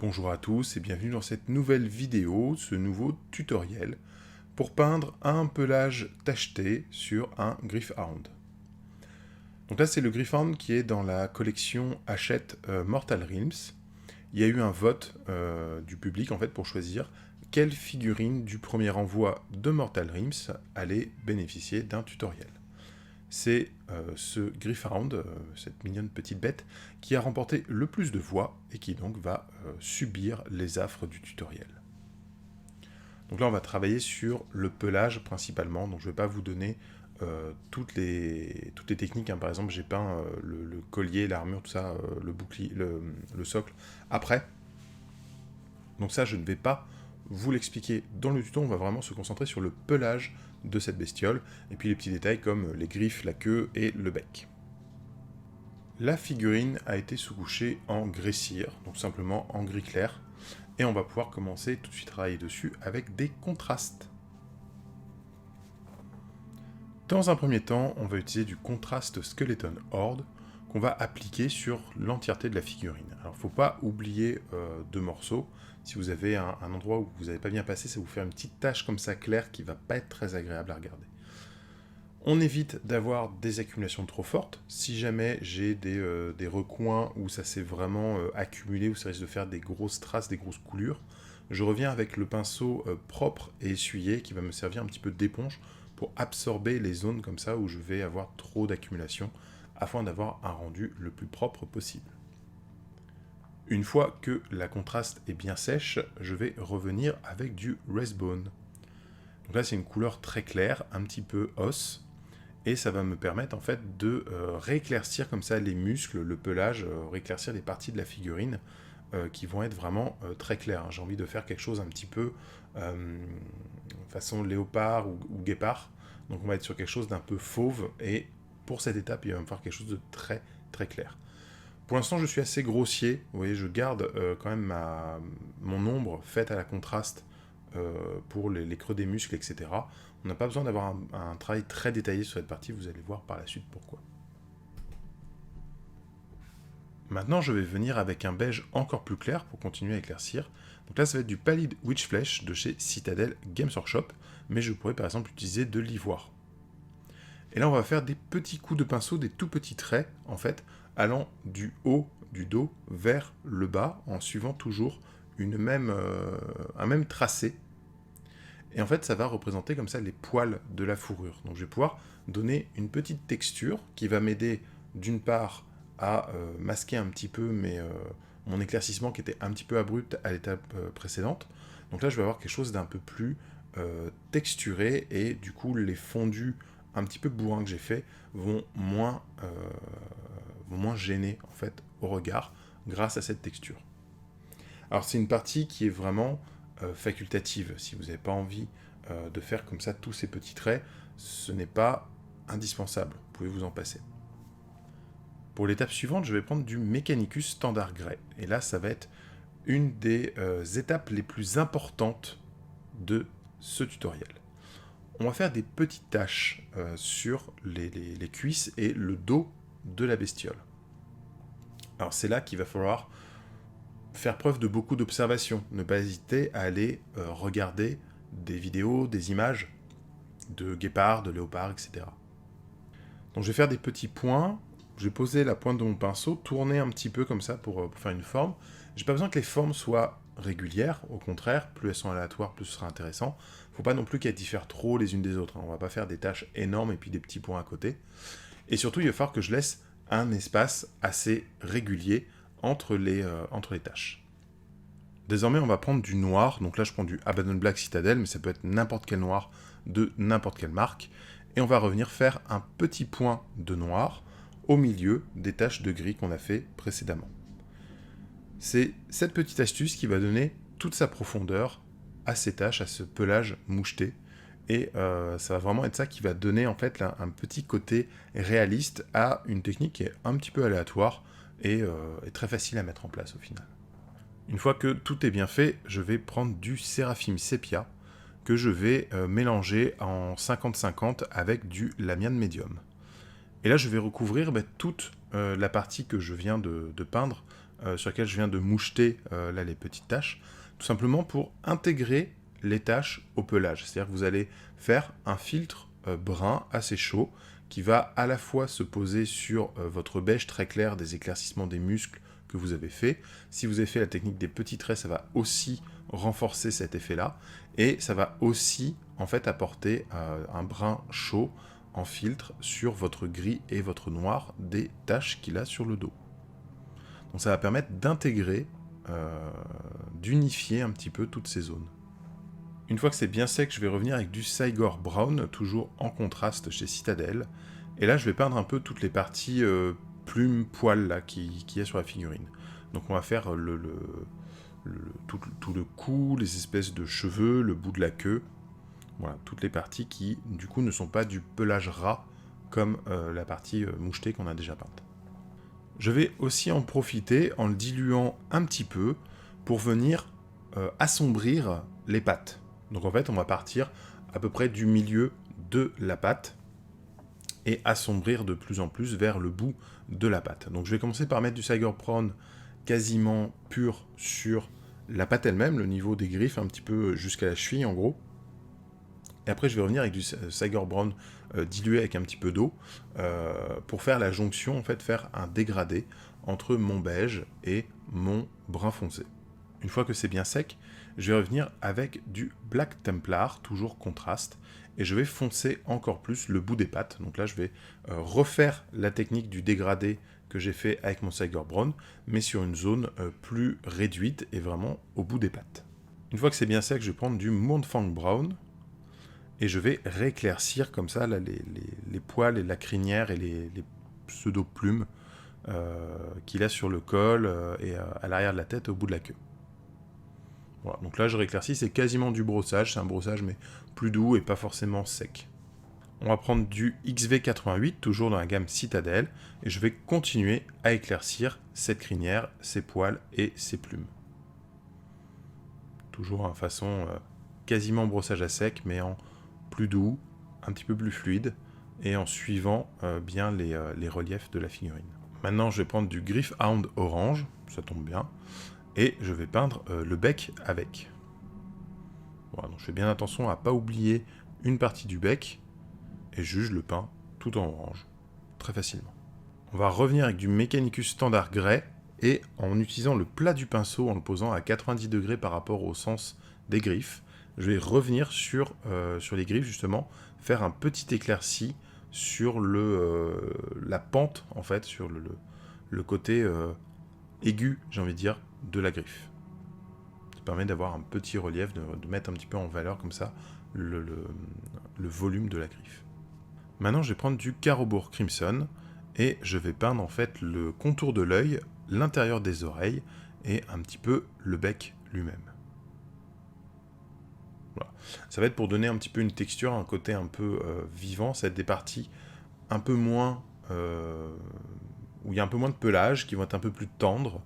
Bonjour à tous et bienvenue dans cette nouvelle vidéo, ce nouveau tutoriel pour peindre un pelage tacheté sur un Gryph-hound. Donc là c'est le Gryph-hound qui est dans la collection Hachette Mortal Realms. Il y a eu un vote du public en fait pour choisir quelle figurine du premier envoi de Mortal Realms allait bénéficier d'un tutoriel. C'est ce Gryph-hound, cette mignonne petite bête, qui a remporté le plus de voix et qui donc va subir les affres du tutoriel. Donc là on va travailler sur le pelage principalement, donc je ne vais pas vous donner toutes les techniques, hein. Par exemple j'ai peint le collier, l'armure, tout ça, le bouclier, le socle après. Donc ça je ne vais pas vous l'expliquer dans le tuto, on va vraiment se concentrer sur le pelage de cette bestiole, et puis les petits détails comme les griffes, la queue et le bec. La figurine a été sous-couchée en grès cire, donc simplement en gris clair, et on va pouvoir commencer tout de suite à travailler dessus avec des contrastes. Dans un premier temps, on va utiliser du contraste Skeleton Horde, qu'on va appliquer sur l'entièreté de la figurine. Alors, il ne faut pas oublier deux morceaux. Si vous avez un endroit où vous n'avez pas bien passé, ça va vous faire une petite tache comme ça claire qui ne va pas être très agréable à regarder. On évite d'avoir des accumulations trop fortes. Si jamais j'ai des recoins où ça s'est vraiment accumulé, où ça risque de faire des grosses traces, des grosses coulures, je reviens avec le pinceau propre et essuyé qui va me servir un petit peu d'éponge pour absorber les zones comme ça où je vais avoir trop d'accumulation, afin d'avoir un rendu le plus propre possible. Une fois que la contraste est bien sèche, je vais revenir avec du Wraithbone. Donc là c'est une couleur très claire, un petit peu os, et ça va me permettre en fait de rééclaircir comme ça les muscles, le pelage, rééclaircir les parties de la figurine qui vont être vraiment très claires. J'ai envie de faire quelque chose un petit peu façon léopard ou guépard, donc on va être sur quelque chose d'un peu fauve, et pour cette étape, il va me faire quelque chose de très très clair. Pour l'instant, je suis assez grossier. Vous voyez, je garde quand même mon ombre faite à la contraste pour les creux des muscles, etc. On n'a pas besoin d'avoir un travail très détaillé sur cette partie. Vous allez voir par la suite pourquoi. Maintenant, je vais venir avec un beige encore plus clair pour continuer à éclaircir. Donc là, ça va être du Pallid Witch Flesh de chez Citadel Games Workshop, mais je pourrais par exemple utiliser de l'ivoire. Et là, on va faire des petits coups de pinceau, des tout petits traits, en fait, allant du haut du dos vers le bas, en suivant toujours un même tracé. Et en fait, ça va représenter comme ça les poils de la fourrure. Donc, je vais pouvoir donner une petite texture qui va m'aider, d'une part, à masquer un petit peu mon éclaircissement qui était un petit peu abrupt à l'étape précédente. Donc là, je vais avoir quelque chose d'un peu plus texturé, et du coup, les fondus un petit peu bourrin que j'ai fait vont moins gêner en fait au regard grâce à cette texture. Alors c'est une partie qui est vraiment facultative. Si vous n'avez pas envie de faire comme ça tous ces petits traits, ce n'est pas indispensable. Vous pouvez vous en passer. Pour l'étape suivante, je vais prendre du Mechanicus Standard Grey. Et là, ça va être une des étapes les plus importantes de ce tutoriel. On va faire des petites taches sur les cuisses et le dos de la bestiole. Alors c'est là qu'il va falloir faire preuve de beaucoup d'observation. Ne pas hésiter à aller regarder des vidéos, des images de guépards, de léopards, etc. Donc je vais faire des petits points. Je vais poser la pointe de mon pinceau, tourner un petit peu comme ça pour faire une forme. J'ai pas besoin que les formes soient régulières, au contraire, plus elles sont aléatoires, plus ce sera intéressant. Faut pas non plus qu'elles diffèrent trop les unes des autres, hein. On va pas faire des tâches énormes et puis des petits points à côté. Et surtout, il va falloir que je laisse un espace assez régulier entre les tâches. Désormais, on va prendre du noir. Donc là, je prends du Abaddon Black Citadel, mais ça peut être n'importe quel noir de n'importe quelle marque. Et on va revenir faire un petit point de noir au milieu des taches de gris qu'on a fait précédemment. C'est cette petite astuce qui va donner toute sa profondeur à ces taches, à ce pelage moucheté. Et ça va vraiment être ça qui va donner en fait un petit côté réaliste à une technique qui est un petit peu aléatoire et très facile à mettre en place au final. Une fois que tout est bien fait, je vais prendre du Seraphim Sepia que je vais mélanger en 50-50 avec du Lamian Medium. Et là, je vais recouvrir toute la partie que je viens de peindre sur lesquelles je viens de moucheter là les petites taches, tout simplement pour intégrer les taches au pelage. C'est-à-dire que vous allez faire un filtre brun assez chaud qui va à la fois se poser sur votre beige très clair des éclaircissements des muscles que vous avez fait. Si vous avez fait la technique des petits traits, ça va aussi renforcer cet effet-là. Et ça va aussi en fait apporter un brun chaud en filtre sur votre gris et votre noir des taches qu'il a sur le dos. Donc ça va permettre d'intégrer, d'unifier un petit peu toutes ces zones. Une fois que c'est bien sec, je vais revenir avec du Cygor Brown, toujours en contraste chez Citadel. Et là, je vais peindre un peu toutes les parties plumes, poils là, qu'il y a sur la figurine. Donc on va faire tout le cou, les espèces de cheveux, le bout de la queue. Voilà, toutes les parties qui, du coup, ne sont pas du pelage ras, comme la partie mouchetée qu'on a déjà peinte. Je vais aussi en profiter en le diluant un petit peu pour venir assombrir les pattes. Donc en fait, on va partir à peu près du milieu de la patte et assombrir de plus en plus vers le bout de la patte. Donc je vais commencer par mettre du Cygor Brown quasiment pur sur la patte elle-même, le niveau des griffes un petit peu jusqu'à la cheville en gros. Et après je vais revenir avec du Cygor Brown dilué avec un petit peu d'eau pour faire la jonction, en fait faire un dégradé entre mon beige et mon brun foncé. Une fois que c'est bien sec, je vais revenir avec du Black Templar, toujours contraste, et je vais foncer encore plus le bout des pattes. Donc là, je vais refaire la technique du dégradé que j'ai fait avec mon Cygor Brown, mais sur une zone plus réduite et vraiment au bout des pattes. Une fois que c'est bien sec, je vais prendre du Mournfang Brown, et je vais rééclaircir comme ça là, les poils et la crinière et les pseudo-plumes qu'il a sur le col et à l'arrière de la tête, au bout de la queue. Voilà, donc là je rééclaircis, c'est quasiment du brossage, c'est un brossage mais plus doux et pas forcément sec. On va prendre du XV88, toujours dans la gamme Citadel, et je vais continuer à éclaircir cette crinière, ses poils et ses plumes. Toujours en façon quasiment brossage à sec, mais en plus doux, un petit peu plus fluide, et en suivant bien les reliefs de la figurine. Maintenant je vais prendre du Gryph-hound orange, ça tombe bien, et je vais peindre le bec avec. Voilà, donc je fais bien attention à ne pas oublier une partie du bec, et juste je le peins tout en orange, très facilement. On va revenir avec du Mechanicus Standard Grey, et en utilisant le plat du pinceau, en le posant à 90 degrés par rapport au sens des griffes, je vais revenir sur les griffes justement, faire un petit éclairci sur la pente, en fait, sur le côté aigu, j'ai envie de dire, de la griffe. Ça permet d'avoir un petit relief, de mettre un petit peu en valeur comme ça le volume de la griffe. Maintenant je vais prendre du Carroburg Crimson et je vais peindre en fait le contour de l'œil, l'intérieur des oreilles et un petit peu le bec lui-même. Voilà. Ça va être pour donner un petit peu une texture, un côté un peu vivant, ça va être des parties un peu moins où il y a un peu moins de pelage, qui vont être un peu plus tendres,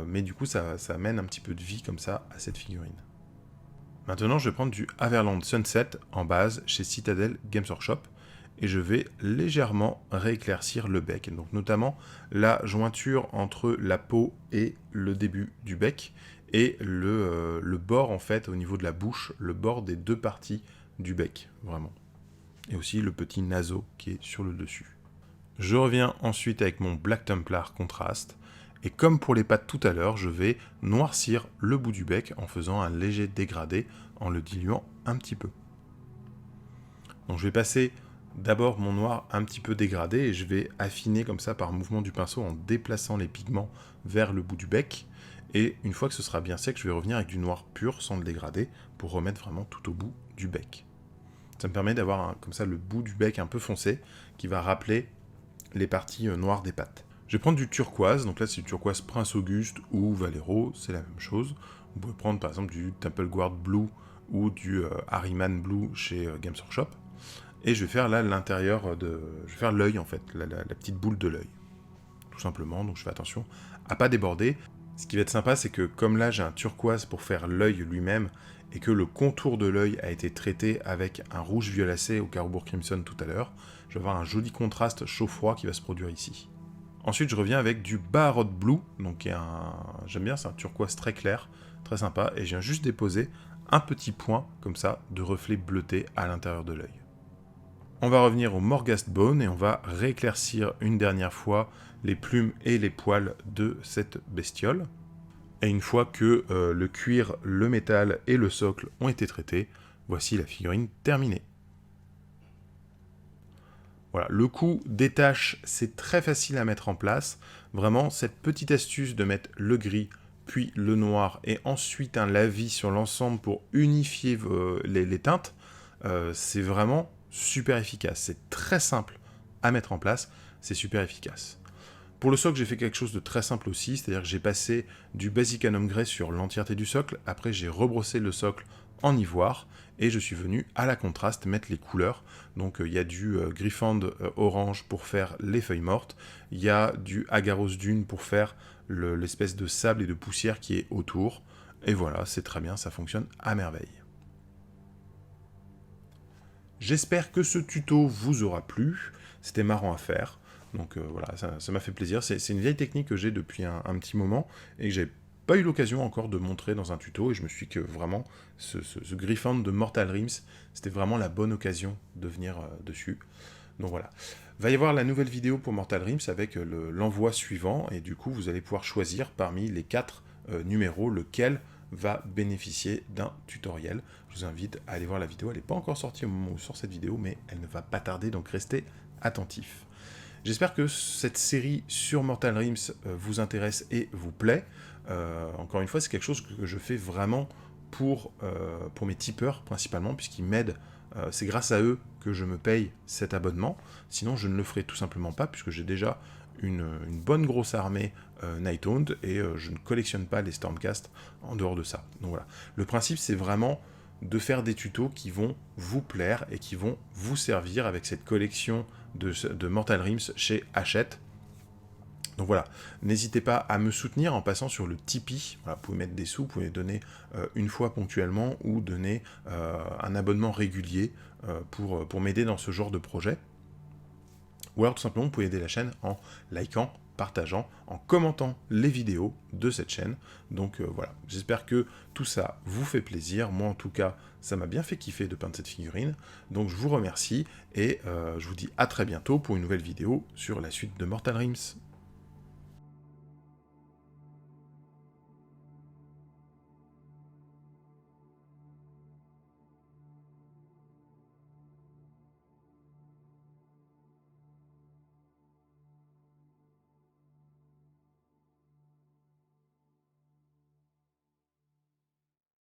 mais du coup ça amène un petit peu de vie comme ça à cette figurine. Maintenant je vais prendre du Haverland Sunset en base chez Citadel Games Workshop, et je vais légèrement rééclaircir le bec, donc notamment la jointure entre la peau et le début du bec, et le bord en fait au niveau de la bouche, le bord des deux parties du bec, vraiment. Et aussi le petit naseau qui est sur le dessus. Je reviens ensuite avec mon Black Templar contraste, et comme pour les pattes tout à l'heure, je vais noircir le bout du bec en faisant un léger dégradé, en le diluant un petit peu. Donc je vais passer d'abord mon noir un petit peu dégradé, et je vais affiner comme ça par mouvement du pinceau en déplaçant les pigments vers le bout du bec, et une fois que ce sera bien sec, je vais revenir avec du noir pur sans le dégrader, pour remettre vraiment tout au bout du bec. Ça me permet d'avoir comme ça le bout du bec un peu foncé, qui va rappeler les parties noires des pattes. Je vais prendre du turquoise, donc là c'est du turquoise Prince Auguste ou Valero, c'est la même chose. Vous pouvez prendre par exemple du Temple Guard Blue ou du Harriman Blue chez Games Workshop. Et je vais faire là l'intérieur de... Je vais faire l'œil en fait, la petite boule de l'œil. Tout simplement, donc je fais attention à pas déborder. Ce qui va être sympa, c'est que comme là j'ai un turquoise pour faire l'œil lui-même, et que le contour de l'œil a été traité avec un rouge violacé au Carroburg Crimson tout à l'heure, je vais avoir un joli contraste chaud-froid qui va se produire ici. Ensuite, je reviens avec du Barot Blue, donc j'aime bien, c'est un turquoise très clair, très sympa, et je viens juste déposer un petit point, comme ça, de reflet bleuté à l'intérieur de l'œil. On va revenir au Morghast Bone et on va rééclaircir une dernière fois les plumes et les poils de cette bestiole. Et une fois que le cuir, le métal et le socle ont été traités, voici la figurine terminée. Voilà, le coup des taches, c'est très facile à mettre en place. Vraiment, cette petite astuce de mettre le gris, puis le noir, et ensuite un lavis sur l'ensemble pour unifier les teintes, c'est vraiment super efficace. C'est très simple à mettre en place, c'est super efficace. Pour le socle, j'ai fait quelque chose de très simple aussi, c'est-à-dire que j'ai passé du Basic Anom Grey sur l'entièreté du socle, après j'ai rebrossé le socle en ivoire, et je suis venu à la contraste mettre les couleurs. Donc il y a du Griffand orange pour faire les feuilles mortes, il y a du Agaros dune pour faire l'espèce de sable et de poussière qui est autour, et voilà, c'est très bien, ça fonctionne à merveille. J'espère que ce tuto vous aura plu, c'était marrant à faire. Donc voilà, ça m'a fait plaisir. C'est une vieille technique que j'ai depuis un petit moment et que j'ai pas eu l'occasion encore de montrer dans un tuto. Et je me suis dit que vraiment, ce Griffand de Mortal Rims, c'était vraiment la bonne occasion de venir dessus. Donc voilà. Va y avoir la nouvelle vidéo pour Mortal Rims avec l'envoi suivant. Et du coup, vous allez pouvoir choisir parmi les 4 numéros lequel va bénéficier d'un tutoriel. Je vous invite à aller voir la vidéo. Elle n'est pas encore sortie au moment où sort cette vidéo, mais elle ne va pas tarder, donc restez attentifs. J'espère que cette série sur Mortal Rims vous intéresse et vous plaît. Encore une fois, c'est quelque chose que je fais vraiment pour mes tipeurs principalement, puisqu'ils m'aident. C'est grâce à eux que je me paye cet abonnement. Sinon, je ne le ferai tout simplement pas, puisque j'ai déjà une bonne grosse armée Nighthound et je ne collectionne pas les Stormcast en dehors de ça. Donc voilà. Le principe, c'est vraiment de faire des tutos qui vont vous plaire et qui vont vous servir avec cette collection de Mortal Rims chez Hachette. Donc voilà, n'hésitez pas à me soutenir en passant sur le Tipeee. Voilà, vous pouvez mettre des sous, vous pouvez donner une fois ponctuellement ou donner un abonnement régulier pour m'aider dans ce genre de projet. Ou alors tout simplement, vous pouvez aider la chaîne en likant, partageant, en commentant les vidéos de cette chaîne. Donc voilà, j'espère que tout ça vous fait plaisir. Moi en tout cas, ça m'a bien fait kiffer de peindre cette figurine. Donc je vous remercie et je vous dis à très bientôt pour une nouvelle vidéo sur la suite de Mortal Rims.